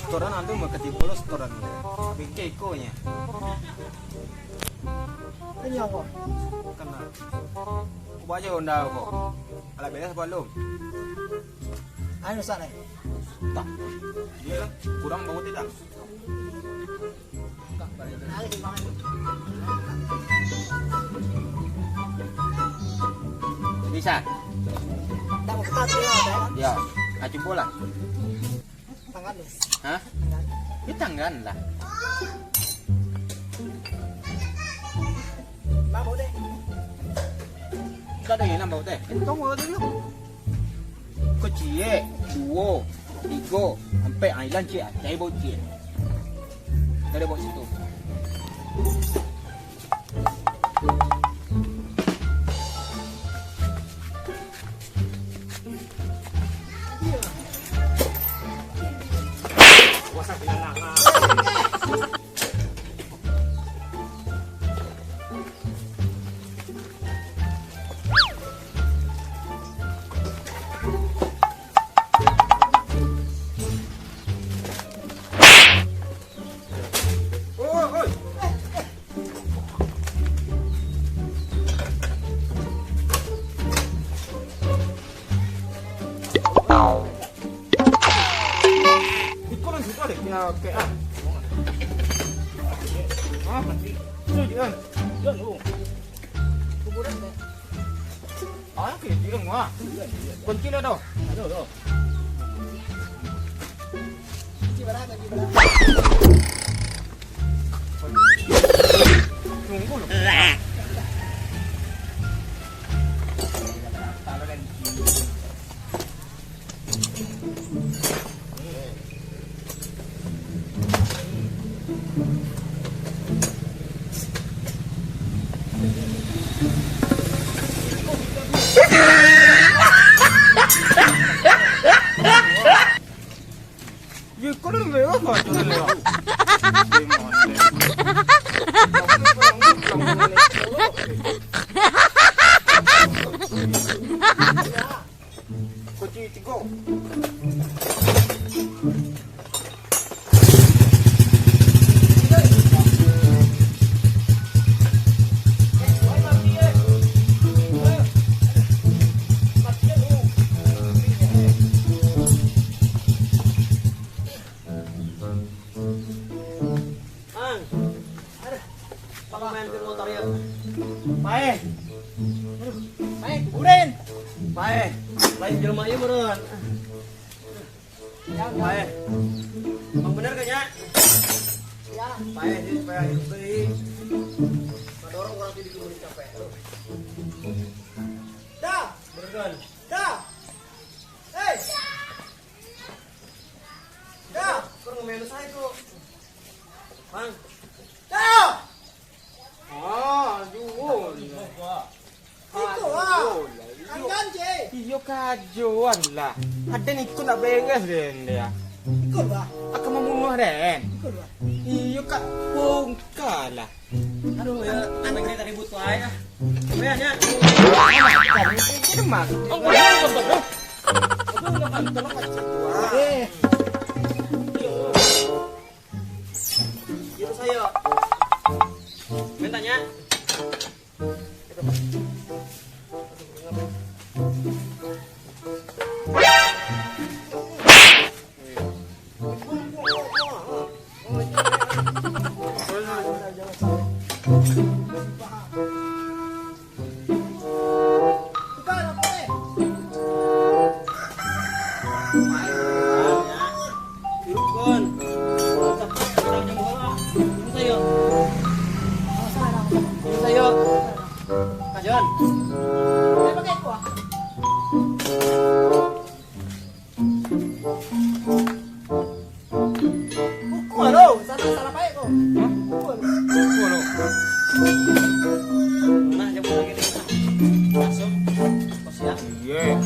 Setoran antu makatipo lo setoran. Bingke ikonya. Ini apa? Kana. Kubaja onda ko. Ala beres belum? Ano sana? Tak. Dia lah kurang bau tidak. Bisa. Dapat kita ya. Ya, acung bola. Tangan nih. Hah? Ini tangan lah. Mau deh. Kita ada yang nambah teh. Itu mau dulu. Kecil, dua, tiga, sampai ailan cie, cai bau cie. Dari bawah situ. Puasa bilangan. Oke ah. Ah, mati. Jangan. Jangan lu. Kuburan deh. Ah, oke, jangan gua. Kunci lo doh. Aduh. Kunci berapa? Tunggu lo. Ya, kau dah lewa apa? Kau dah lewa. Kunci tiga. Pae. Baik, kuburan. Pae. Lain jelema ieu meureun. Pae. Emang bener kan nya? Ya. Pae sih supaya hidup deui. Kadorong urang di kubur capek. Dah. Bener kan? Dah. Hei. Dah. Kau ngomongin saya tuh. Bang. Dah. Ah, jual. Itu ah. Anggan je. Iyo kajuan lah. Ada ikut nak beres den dia. Ikut bah. Akan membunuh den. Ikut bah. Iyo kak bongka lah. Aduh ya, anaknya tadi butuh aja. Bayarnya. Ini mak. Oh, Itu saya. Mintanya. Kajon. Nah, jemput lagi nih. Masuk. Oh, siap. Iya.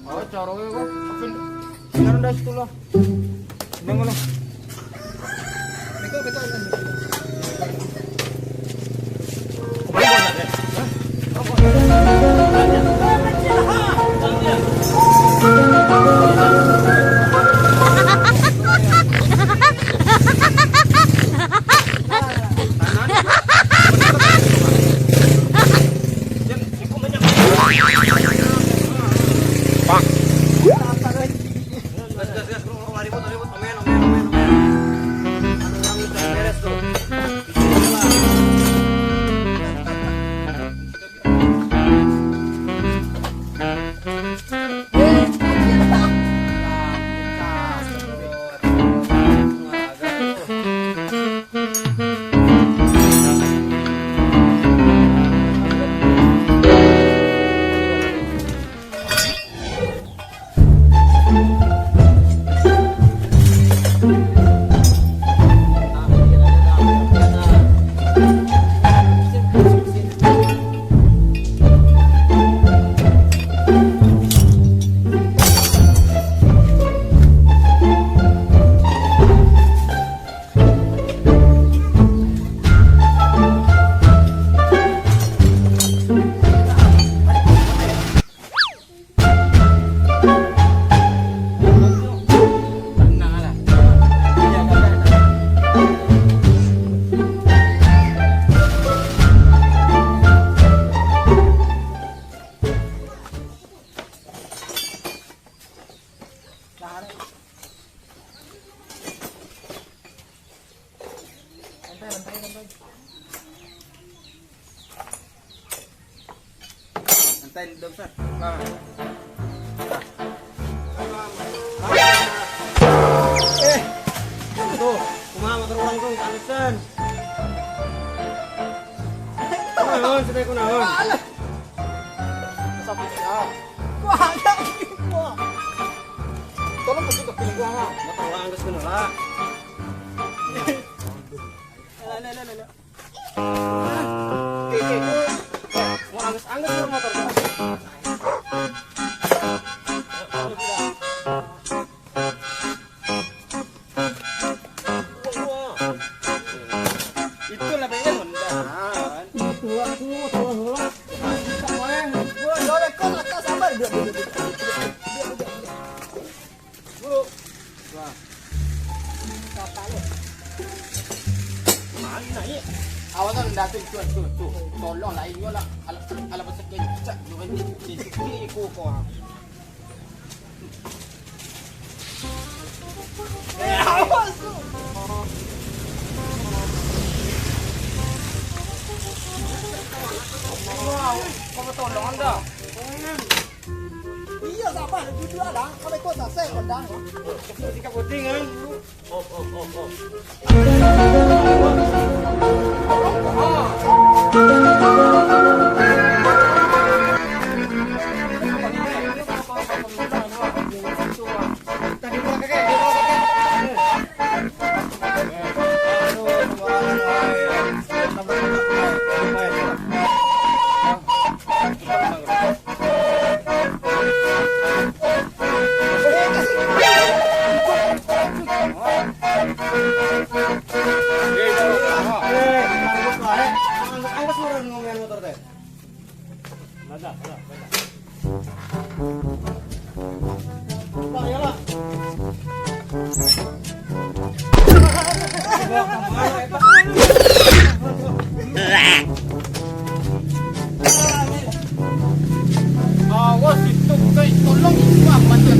Oh, caranya kok. Apa? Sekarang dah situ lah. Neng lah. Betul. Kembali buat saya. Hah? Apa? Gas, gas, gas. Kalau ribut, ribut. Omen, omen, omen, omen. Anu yang udah beres tuh. Santai dong, Sar. Tuh, kumaha motor orang tuh alasan. Kunaon, sudah kunaon. Sampai siap. Wah, ada ini, wah. Tolong kasih ke film gua, Mak. Motor orang geus bener lah. Lah. Oke. Mau anggus motor gua. Itu lah pengen mendahan. Mana ni? Awasan datin tu. Tolong lah inyo lah. Ala pasakin cak. Bukan di ko. Awas tu. Wow, kamu tolong anda. Iya, siapa? Jujur ada. Kalau ikut saya kondang. Sikap puting kan. Oh. Tadi gua kakek. Anggus meureun ngomongin motor teh. Bada. Bang, ya lah. Awas itu guys, tolong gua macam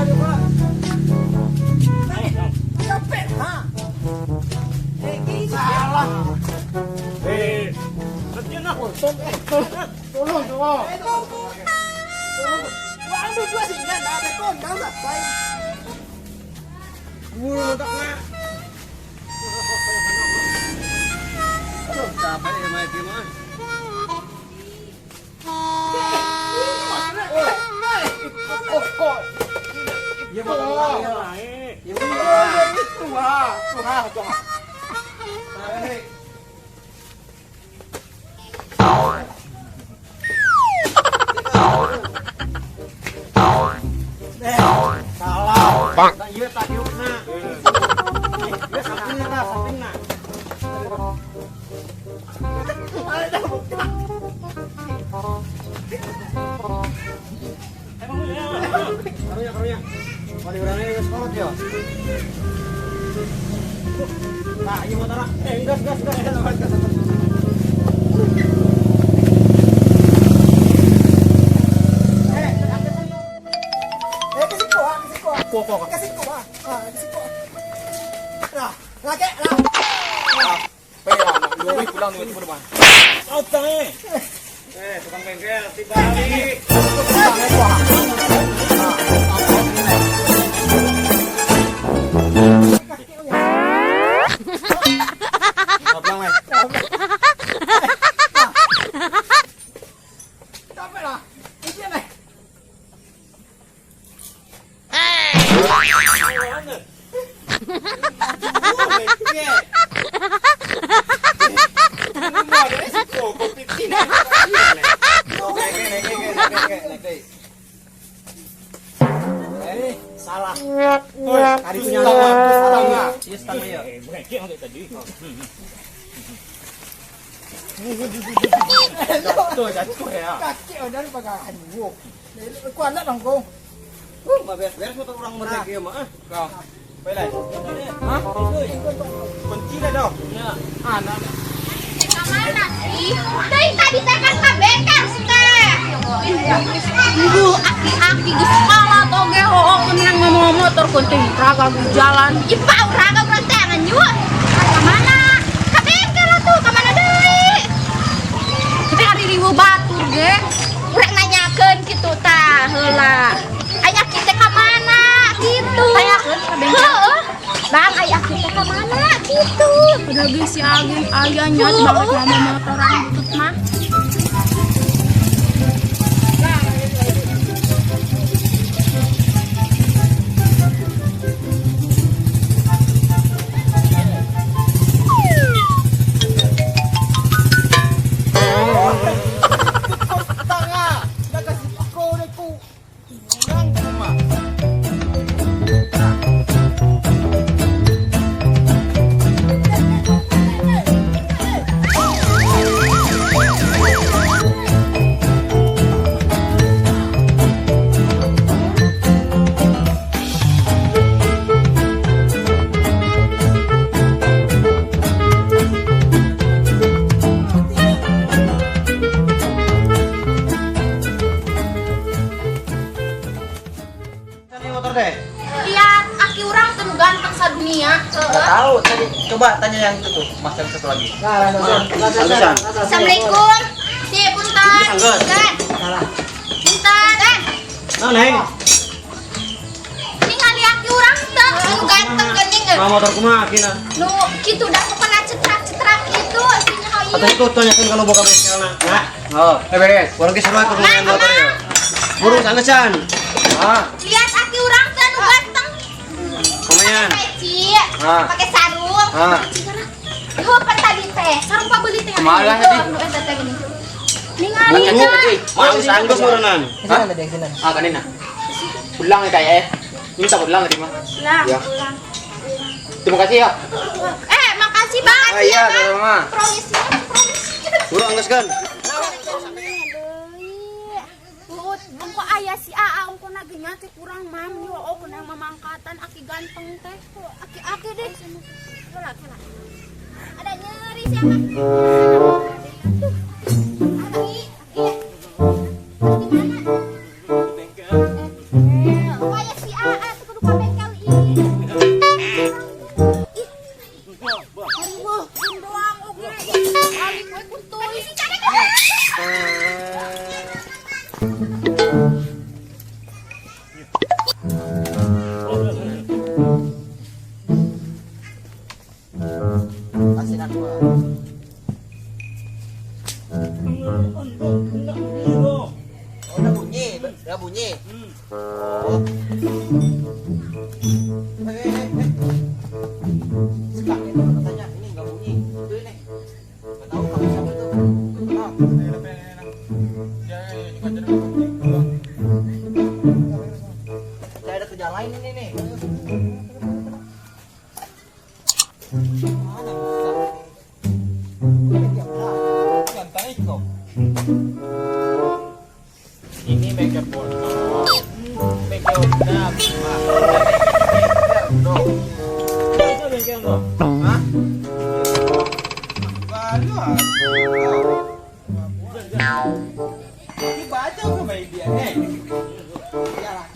Diba. Capek, ha? Gini salah. Berhenti nak. Tolong coba. Wah, ambil dua sih, dan ada kondang tak? Saya Buru otaknya. Capek ya main game ah. Kok. Ya motor lain. Itu ha. Coba. Salah. Tak iya tak diukna. Ya sampingna. Karunya. Mari urangnya geus kolot ya. Nah, ieu motor. Gas. Sakit lah. Pera, nak 2 week pulang tiba-tiba depan. Utang tukang bengkel tiba lagi. Pulang mai. Capek lah. Ini nih. Salah. Hari punya Salah enggak? Iya setengah ya. Bengkel yang tadi. Jatuh ya. Kaki udah pakai aduh. Kuat nak dong kau. Beres motor orang mereka ya mah. Kau. Pelai. Hah? Kunci dah dong. Ya. Anak. Kemana sih? Dari tadi saya kan ke bengkel teh. Ibu aki-aki geus sekolah toge hoo menang ngomong motor kunting raga jalan. Ipa raga berantangan nyuat. Kemana? Ke bengkel atuh, kemana deui? Kita hari ribu batur ge. Urang nanyakeun kitu tah heula. Aya kita ka mana? Kitu. Tanyakeun ka bengkel. Bang, ayah kita ke mana gitu? Udah guys si Agin, ayahnya banget mama motoran butut mah. Motor deh. Iya, aki orang tuh ganteng sadunia. Enggak tahu tadi. Coba tanya yang itu tuh, Mas yang satu lagi. Nah, Assalamualaikum. Si punten. Anggot. Dan. Punten. Nah, Neng. Ningali aki orang tuh nu ganteng geuning. Mau motor kumaha kina? Nu kitu dah pernah cetrak-cetrak gitu sinya Atau ieu. itu tanyakan kalau boga bengkelna. Nah, Oh, beres. orang geus seruan kumaha motor ya. Buru sangesan. Ah, Lihat aki orang tuh nu ganteng. lumayan. Peci, Ah. pakai sarung. Ah. Yo tadi teh, sarung pabeli teh. Kemalah Tuh, tadi. nu eta teh gini. Ningali Nanya na. tadi. Mau sanggus meureunnan. Ah, kanina. Pulang ya kayak minta pulang tadi mah. Lah, Ya. pulang. Terima kasih ya. Makasih banget Ah, iya, ya, Bang. sama-sama. Promisi, promisi. Buru anggeskeun. Ungko ayah si Aa, ungko nagenya teh kurang mam, yo oh kena mamangkatan aki ganteng teh. Aki deh. Kelak. Ada nyeri siapa? Aki. Oh, ayah si Aa tuh kudu ka bengkel ini. Aduh, doang oke. Ali gue kuntuy. Udah bunyi. Sekarang ini katanya ini enggak bunyi. Itu ini. Enggak tahu kamu siapa itu. Saya ada kerjaan lain ini nih. Mana bisa ini? Ini bengkel pondok. Bengkel udah. Itu bengkel lo. Hah? Baru. Dibaca ke bayi dia. Iyalah.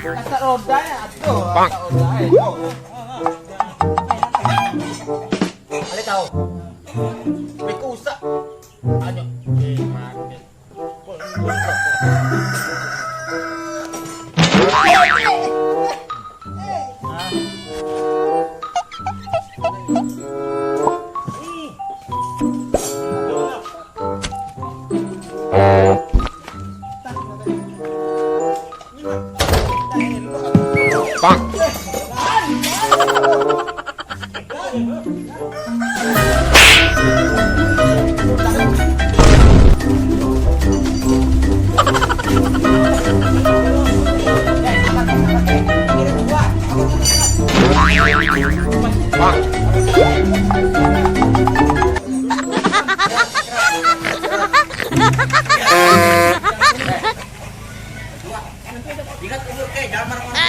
Kata roda ya, aduh. Kata roda ya. Ingat umur ke, jangan marah-marah.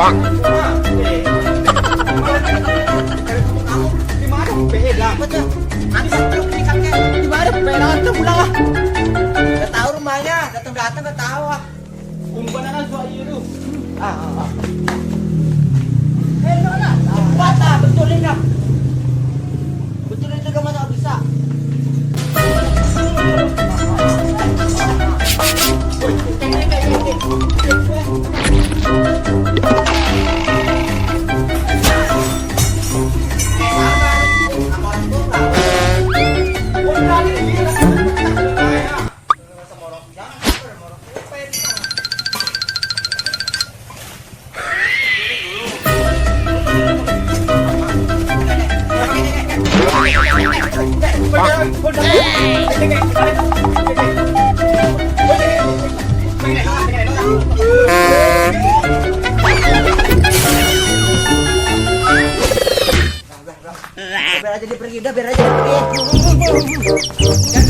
Bang. Di mana beda? Betul. Antar terus nikahnya. Di mana beda tuh pulang ah. Gak tahu rumahnya, datang-datang gak tahu ah. Kumpanan soal itu. Cepat ah, betulin dah. Betulin juga mana bisa. Biar aja dia pergi, udah biar aja dia pergi.